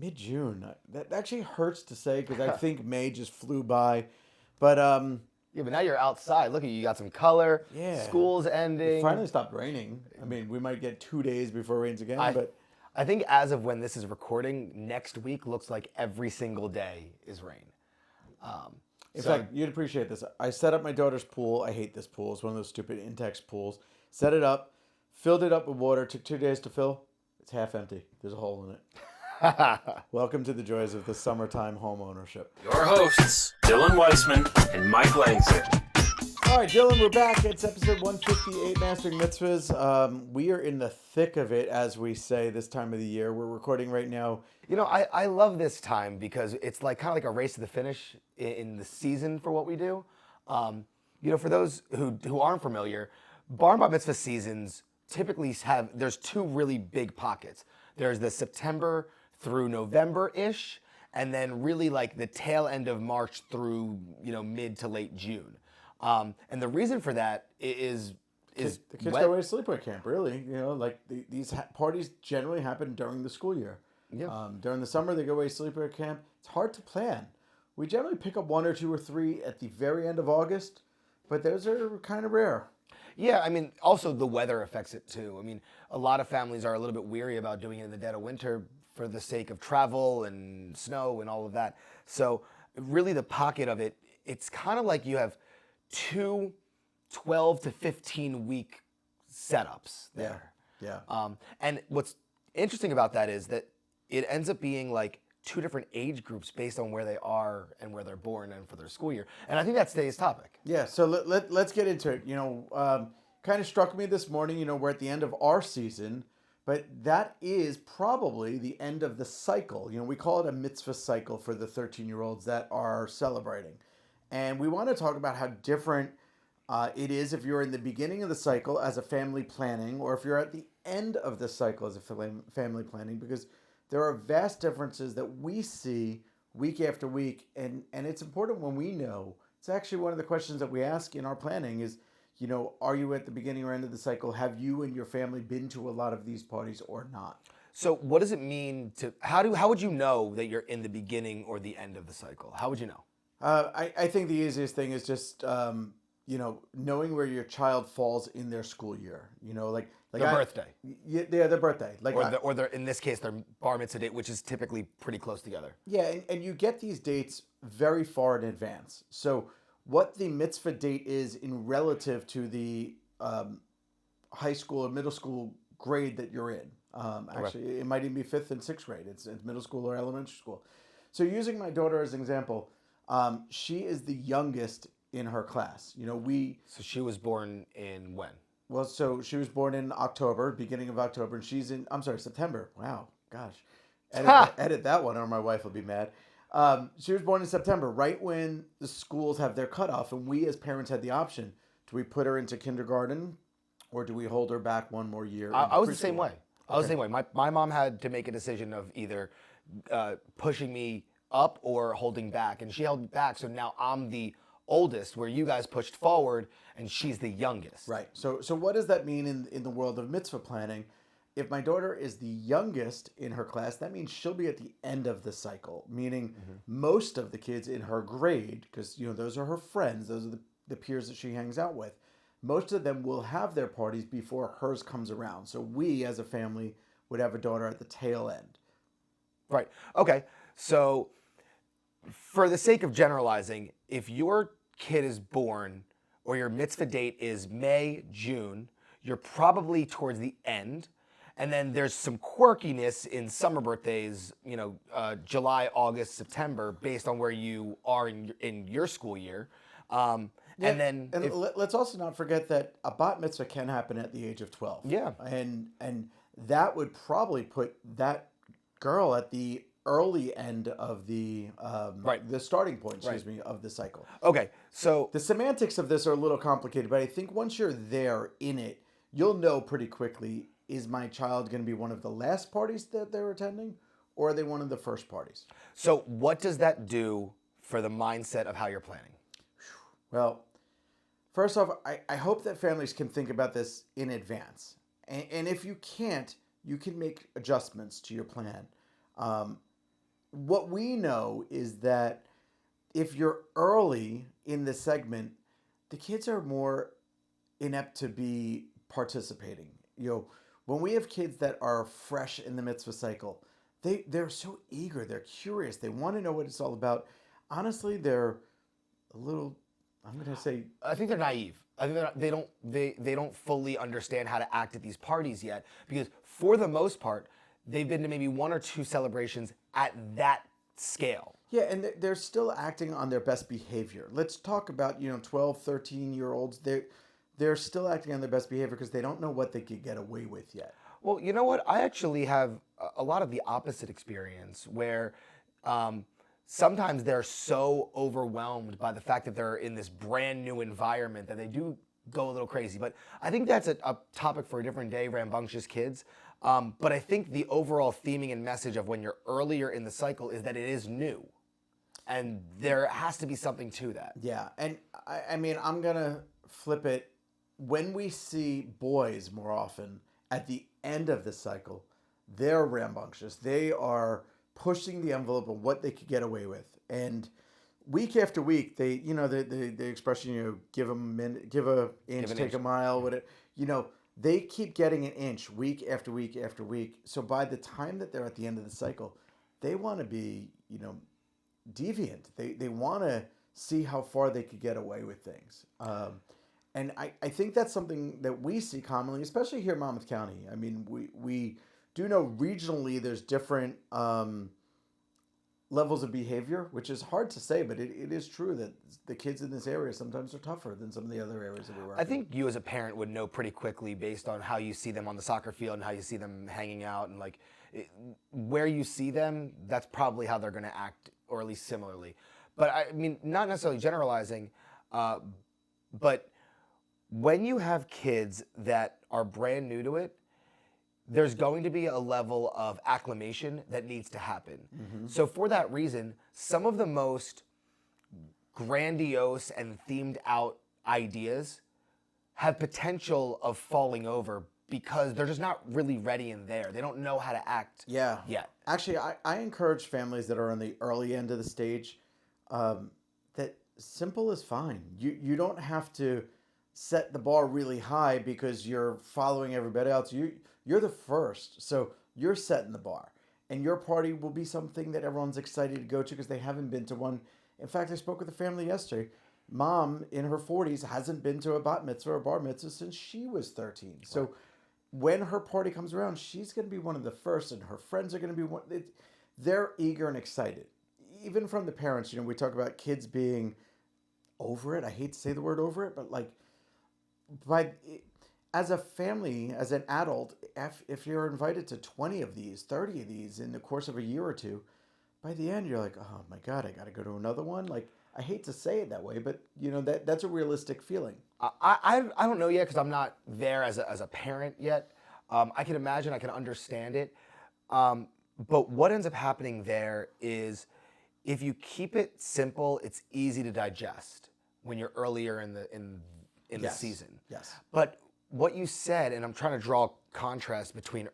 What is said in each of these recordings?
Mid-June. That actually hurts to say because I think May just flew by. But Yeah, but now you're outside. Look at you. You got some color. yeah, School's it ending. finally stopped raining. I mean, we might get 2 days before it rains again, but I think as of when this is recording, next week looks like every single day is rain. in fact, you'd appreciate this. I set up my daughter's pool. I hate this pool. It's one of those stupid Intex pools. Set it up, filled it up with water. Took 2 days to fill. It's half empty. There's a hole in it. Welcome to the joys of the summertime home ownership. Your hosts, Dylan Weissman and Mike Langser. All right, Dylan, we're back. It's episode 158, Mastering Mitzvahs. We are in the thick of it, as we say, this time of the year. We're recording right now. You know, I love this time because it's like kind of like a race to the finish in the season for what we do. You know, for those who aren't familiar, Bar and Bat Mitzvah seasons typically there's two really big pockets. There's the September through November-ish, and then really like the tail end of March through, you know, mid to late June. And the reason for that is The kids go away to sleepaway camp, really. You know, like these parties generally happen during the school year. Yeah. During the summer, they go away to sleepaway camp. It's hard to plan. We generally pick up 1 or 2 or 3 at the very end of August, but those are kind of rare. Yeah, I mean, also the weather affects it too. I mean, a lot of families are a little bit weary about doing it in the dead of winter for the sake of travel and snow and all of that. So really the pocket of it, it's kind of like you have 2 12 to 15 week setups there. Yeah. And what's interesting about that is that it ends up being like 2 different age groups based on where they are and where they're born and for their school year. And I think that's today's topic. Yeah, so let's get into it. You know, kind of struck me this morning, you know, we're at the end of our season, but that is probably the end of the cycle. You know, we call it a mitzvah cycle for the 13-year-olds that are celebrating. And we want to talk about how different it is if you're in the beginning of the cycle as a family planning or if you're at the end of the cycle as a family planning, because there are vast differences that we see week after week. And it's important when we know. It's actually one of the questions that we ask in our planning is, you know, are you at the beginning or end of the cycle? Have you and your family been to a lot of these parties or not? So what does it mean to, how would you know that you're in the beginning or the end of the cycle? How would you know? I think the easiest thing is just, you know, knowing where your child falls in their school year. You know, like Their birthday. Yeah, their birthday. Like Or their, in this case, their bar mitzvah date, which is typically pretty close together. yeah, and you get these dates very far in advance. So what the mitzvah date is in relative to the high school or middle school grade that you're in. Actually, it might even be 5th and 6th grade. It's middle school or elementary school. So using my daughter as an example, she is the youngest in her class. You know, So she was born in when? well, so she was born in October, beginning of October, and she's in, I'm sorry, September. Wow, gosh. Edit that one or my wife will be mad. She was born in September, right when the schools have their cutoff, and we as parents had the option. Do we put her into kindergarten or do we hold her back one more year? I was the same way. I was the same way. My mom had to make a decision of either pushing me up or holding back, and she held back, so now I'm the oldest, where you guys pushed forward, and she's the youngest. Right. So what does that mean in the world of mitzvah planning? If my daughter is the youngest in her class, that means she'll be at the end of the cycle, meaning most of the kids in her grade, because, you know, those are her friends, those are the peers that she hangs out with, most of them will have their parties before hers comes around. So we, as a family, would have a daughter at the tail end. Right. Okay. So for the sake of generalizing, if your kid is born or your mitzvah date is May, June, you're probably towards the end. And then there's some quirkiness in summer birthdays, you know, July, August, September, based on where you are in your school year. Let's also not forget that a bat mitzvah can happen at the age of 12. Yeah. And that would probably put that girl at the early end of the the starting point, of the cycle. Okay, so the semantics of this are a little complicated, but I think once you're there in it, you'll know pretty quickly, is my child going to be one of the last parties that they're attending, or are they one of the first parties? So what does that do for the mindset of how you're planning? Well, first off, I hope that families can think about this in advance. And if you can't, you can make adjustments to your plan. what we know is that if you're early in the segment, the kids are more inept to be participating. When we have kids that are fresh in the mitzvah cycle, they're so eager, they're curious, they want to know what it's all about. Honestly, they're a little. I'm gonna say. I think they're naive. I think they don't fully understand how to act at these parties yet, because for the most part, they've been to maybe one or two celebrations at that scale. Yeah, and they're still acting on their best behavior. Let's talk about 12, 13-year-olds. They're still acting on their best behavior because they don't know what they could get away with yet. Well, you know what? I actually have a lot of the opposite experience where sometimes they're so overwhelmed by the fact that they're in this brand new environment that they do go a little crazy. But I think that's a topic for a different day, rambunctious kids. But I think the overall theming and message of when you're earlier in the cycle is that it is new. And there has to be something to that. Yeah, and I mean, I'm going to flip it. When we see boys more often at the end of the cycle, they're rambunctious. They are pushing the envelope of what they could get away with. And week after week, the expression, give a minute, give a inch, take a mile, whatever, they keep getting an inch week after week after week. So by the time that they're at the end of the cycle, they want to be, deviant. They want to see how far they could get away with things. And I think that's something that we see commonly, especially here in Monmouth County. I mean, we do know regionally there's different levels of behavior, which is hard to say, but it is true that the kids in this area sometimes are tougher than some of the other areas that we work in. I think you as a parent would know pretty quickly based on how you see them on the soccer field and how you see them hanging out and where you see them, that's probably how they're going to act, or at least similarly. But I mean, not necessarily generalizing, but when you have kids that are brand new to it, there's going to be a level of acclimation that needs to happen. Mm-hmm. So for that reason, some of the most grandiose and themed out ideas have potential of falling over because they're just not really ready in there. They don't know how to act yet. Actually, I encourage families that are on the early end of the stage that simple is fine. You don't have to set the bar really high because you're following everybody else. You're the first, so you're setting the bar. And your party will be something that everyone's excited to go to because they haven't been to one. In fact, I spoke with a family yesterday. Mom, in her 40s, hasn't been to a bat mitzvah or bar mitzvah since she was 13. So when her party comes around, she's going to be one of the first, and her friends are going to be one. They're eager and excited. Even from the parents, we talk about kids being over it. I hate to say the word over it, but as a family, as an adult, if you're invited to 20 of these, 30 of these in the course of a year or two, by the end, you're like, oh my God, I got to go to another one. I hate to say it that way, but that's a realistic feeling. I don't know yet because I'm not there as a parent yet. I can imagine, I can understand it. But what ends up happening there is if you keep it simple, it's easy to digest when you're earlier in the season. Yes. But what you said, and I'm trying to draw a contrast between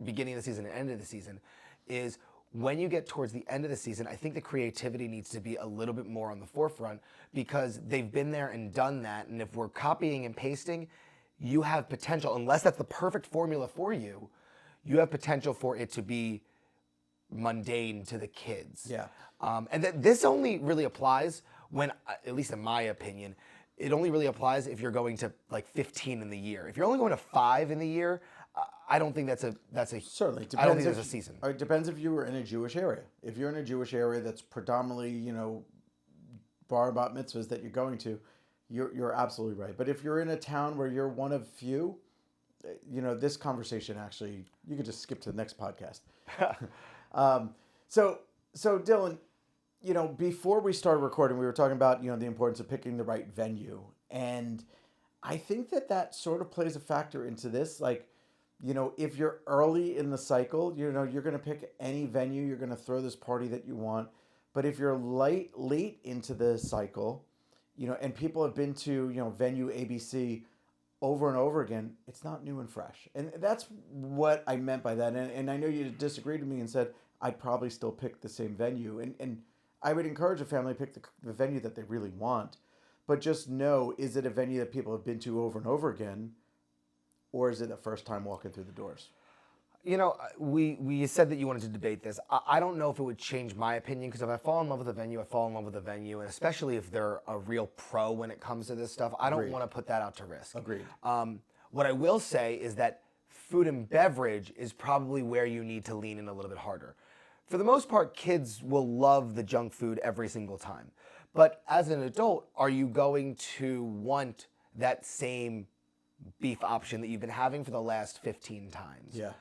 beginning of the season and end of the season, is when you get towards the end of the season, I think the creativity needs to be a little bit more on the forefront because they've been there and done that. And if we're copying and pasting, you have potential, unless that's the perfect formula for you, you have potential for it to be mundane to the kids. Yeah. And this only really applies when, at least in my opinion, it only really applies if you're going to 15 in the year. If you're only going to 5 in the year, I don't think that's a certainly. I don't think there's a season. It depends if you were in a Jewish area. If you're in a Jewish area that's predominantly bar bat mitzvahs that you're going to, you're absolutely right. But if you're in a town where you're one of few, this conversation actually you could just skip to the next podcast. So Dylan, before we started recording, we were talking about, the importance of picking the right venue. And I think that sort of plays a factor into this. If you're early in the cycle, you're going to pick any venue, you're going to throw this party that you want. But if you're late into the cycle, and people have been to, venue ABC over and over again, it's not new and fresh. And that's what I meant by that. And I know you disagreed with me and said, I'd probably still pick the same venue. And I would encourage a family to pick the venue that they really want. But just know, is it a venue that people have been to over and over again? Or is it the first time walking through the doors? You know, we said that you wanted to debate this. I don't know if it would change my opinion, because if I fall in love with a venue, I fall in love with a venue, and especially if they're a real pro when it comes to this stuff, I don't Agreed. want to put that out to risk. Agreed. What I will say is that food and beverage is probably where you need to lean in a little bit harder. For the most part, kids will love the junk food every single time. But as an adult, are you going to want that same beef option that you've been having for the last 15 times? Yeah.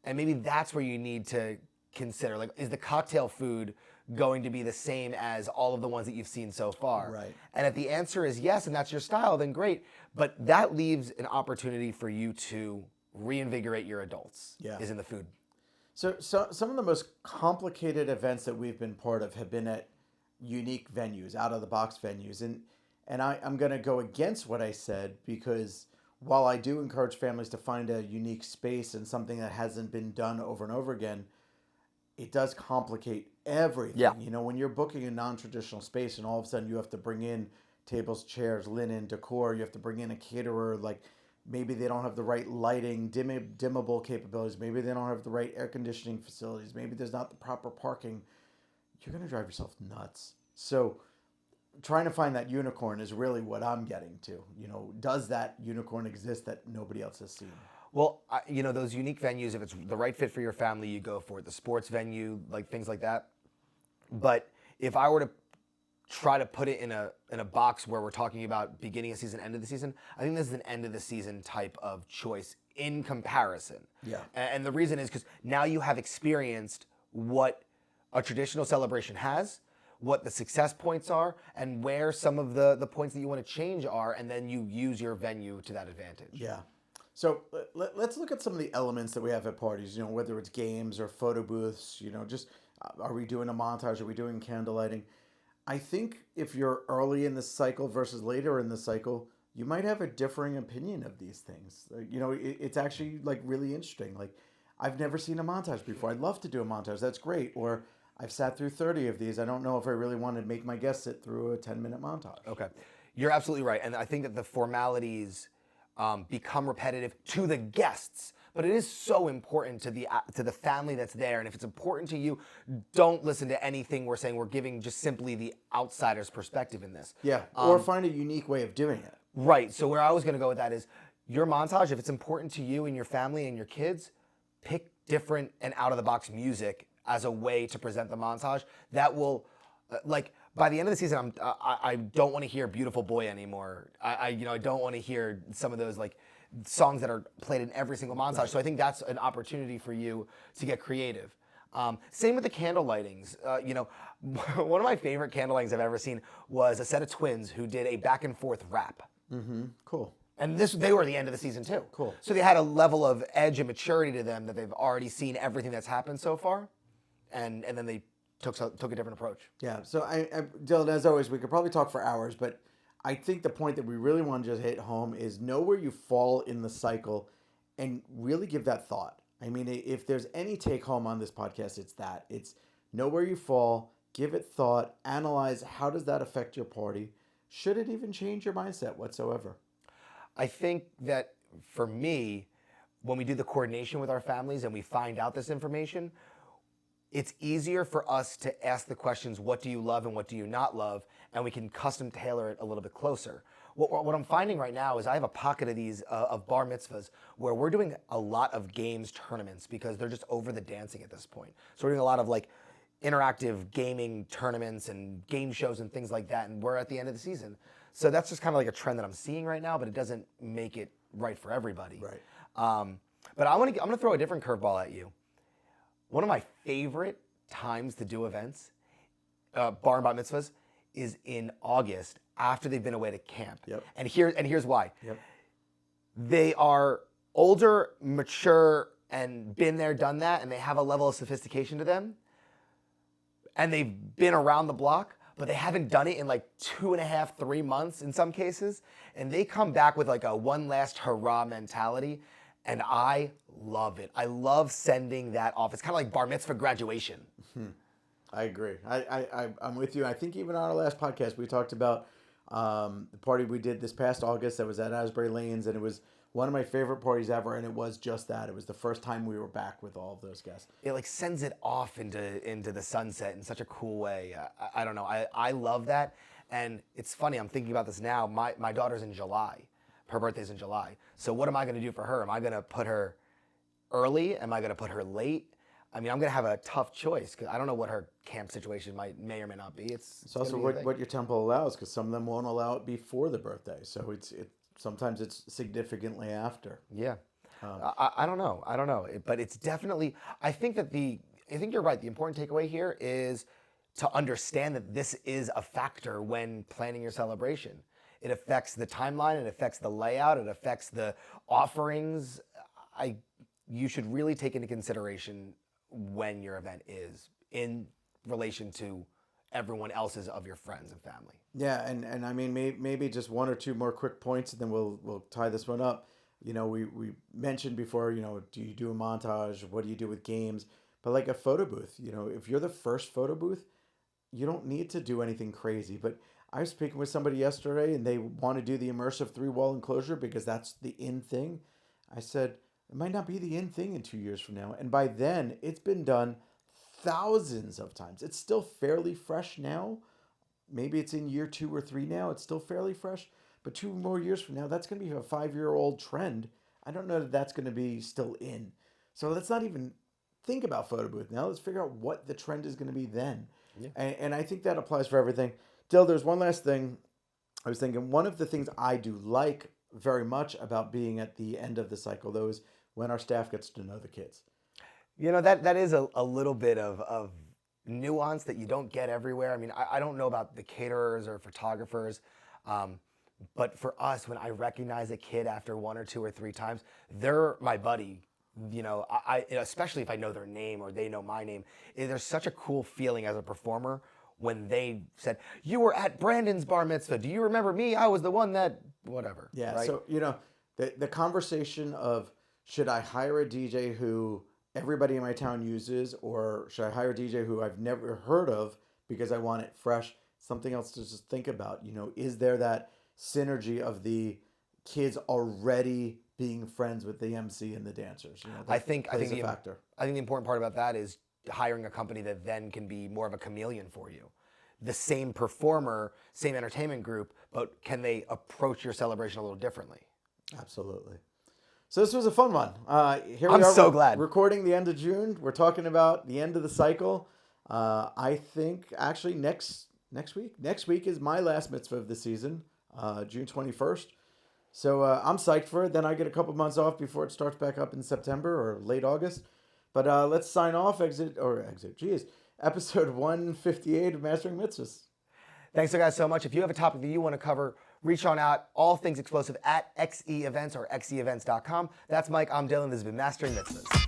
And maybe that's where you need to consider, like, is the cocktail food going to be the same as all of the ones that you've seen so far? Right. And if the answer is yes, and that's your style, then great. But that leaves an opportunity for you to reinvigorate your adults, Yeah. is in the food. So some of the most complicated events that we've been part of have been at unique venues, out of the box venues. And I'm going to go against what I said, because while I do encourage families to find a unique space and something that hasn't been done over and over again, it does complicate everything. Yeah. You know, when you're booking a non-traditional space and all of a sudden you have to bring in tables, chairs, linen, decor, you have to bring in a caterer, like maybe they don't have the right lighting, dimmable capabilities, maybe they don't have the right air conditioning facilities, maybe there's not the proper parking, you're going to drive yourself nuts. So trying to find that unicorn is really what I'm getting to. You know, does that unicorn exist that nobody else has seen? Well, you know, those unique venues, if it's the right fit for your family, you go for it. The sports venue, like things like that. But if I were to try to put it in a box where we're talking about beginning of season, end of the season, I think this is an end of the season type of choice in comparison. Yeah. And the reason is because now you have experienced what a traditional celebration has, what the success points are, and where some of the points that you want to change are, and then you use your venue to that advantage. Yeah. So let's look at some of the elements that we have at parties, you know, whether it's games or photo booths, you know, just are we doing a montage? Are we doing candle lighting? I think if you're early in the cycle versus later in the cycle, you might have a differing opinion of these things. You know, it's actually like really interesting. Like, I've never seen a montage before. I'd love to do a montage. That's great. Or I've sat through 30 of these. I don't know if I really want to make my guests sit through a 10-minute montage. Okay. You're absolutely right. And I think that the formalities become repetitive to the guests, but it is so important to the family that's there. And if it's important to you, don't listen to anything we're saying. We're giving just simply the outsider's perspective in this. Yeah, or find a unique way of doing it. Right. So where I was going to go with that is your montage, if it's important to you and your family and your kids, pick different and out-of-the-box music as a way to present the montage that will, like, by the end of the season, I don't want to hear "Beautiful Boy" anymore. I don't want to hear some of those like songs that are played in every single montage. Right. So I think that's an opportunity for you to get creative. Same with the candle lightings. You know, one of my favorite candle lightings I've ever seen was a set of twins who did a back and forth rap. Mm-hmm. Cool. And they were the end of the season too. Cool. So they had a level of edge and maturity to them that they've already seen everything that's happened so far, and then they took a different approach. Yeah. So Dylan, as always, we could probably talk for hours, but I think the point that we really want to just hit home is know where you fall in the cycle, and really give that thought. I mean, if there's any take home on this podcast, it's that. It's know where you fall, give it thought, analyze how does that affect your party. Should it even change your mindset whatsoever? I think that for me, when we do the coordination with our families and we find out this information, it's easier for us to ask the questions, what do you love and what do you not love? And we can custom tailor it a little bit closer. What I'm finding right now is I have a pocket of these, of bar mitzvahs, where we're doing a lot of games tournaments because they're just over the dancing at this point. So we're doing a lot of like interactive gaming tournaments and game shows and things like that. And we're at the end of the season. So that's just kind of like a trend that I'm seeing right now, but it doesn't make it right for everybody. Right. But I'm gonna throw a different curveball at you. One of my favorite times to do events, bar and bat mitzvahs, is in August after they've been away to camp. Yep. And here's why. Yep. They are older, mature, and been there, done that, and they have a level of sophistication to them. And they've been around the block, but they haven't done it in like 2.5, 3 months in some cases. And they come back with like a one last hurrah mentality. And I love it. I love sending that off. It's kind of like bar mitzvah graduation. I agree. I'm with you. I think even on our last podcast, we talked about the party we did this past August that was at Asbury Lanes, and it was one of my favorite parties ever, and it was just that. It was the first time we were back with all of those guests. It like sends it off into the sunset in such a cool way. I don't know. I love that. And it's funny, I'm thinking about this now. My daughter's in July. Her birthday's in July. So what am I going to do for her? Am I going to put her early? Am I going to put her late? I mean, I'm going to have a tough choice because I don't know what her camp situation may or may not be. It's also what your temple allows, because some of them won't allow it before the birthday. So sometimes it's significantly after. Yeah. I don't know. But it's definitely, I think you're right. The important takeaway here is to understand that this is a factor when planning your celebration. It affects the timeline, it affects the layout, it affects the offerings. You should really take into consideration when your event is in relation to everyone else's of your friends and family. Yeah, and I mean, maybe just one or two more quick points, and then we'll tie this one up. You know, we mentioned before, you know, do you do a montage? What do you do with games? But like a photo booth, you know, if you're the first photo booth, you don't need to do anything crazy. But I was speaking with somebody yesterday, and they want to do the immersive 3-wall enclosure because that's the in thing. I said, it might not be the in thing in 2 years from now. And by then, it's been done thousands of times. It's still fairly fresh now. Maybe it's in year 2 or 3 now. It's still fairly fresh. But 2 more years from now, that's going to be a 5-year-old trend. I don't know that that's going to be still in. So let's not even think about photo booth now. Let's figure out what the trend is going to be then. Yeah. And I think that applies for everything. Dill, there's one last thing. I was thinking one of the things I do like very much about being at the end of the cycle, though, is when our staff gets to know the kids. You know, that is a little bit of nuance that you don't get everywhere. I mean, I don't know about the caterers or photographers, but for us, when I recognize a kid after 1 or 2 or 3 times, they're my buddy. You know, I especially if I know their name or they know my name. There's such a cool feeling as a performer when they said, you were at Brandon's bar mitzvah. Do you remember me? I was the one that, whatever. Yeah, right? So, you know, the conversation of, should I hire a DJ who everybody in my town uses, or should I hire a DJ who I've never heard of because I want it fresh? Something else to just think about. You know, is there that synergy of the kids already being friends with the MC and the dancers? You know, I think a factor. I think the important part about that is hiring a company that then can be more of a chameleon for you. The same performer, same entertainment group, but can they approach your celebration a little differently? Absolutely. So this was a fun one. Here I'm we are. so glad. Recording the end of June. We're talking about the end of the cycle. I think actually next week is my last mitzvah of the season, June 21st. So I'm psyched for it. Then I get a couple months off before it starts back up in September or late August. But let's sign off. Episode 158 of Mastering Mitzvahs. Thanks, guys, so much. If you have a topic that you want to cover, reach on out. All things explosive at XE Events or XEEvents.com. That's Mike. I'm Dylan. This has been Mastering Mitzvahs.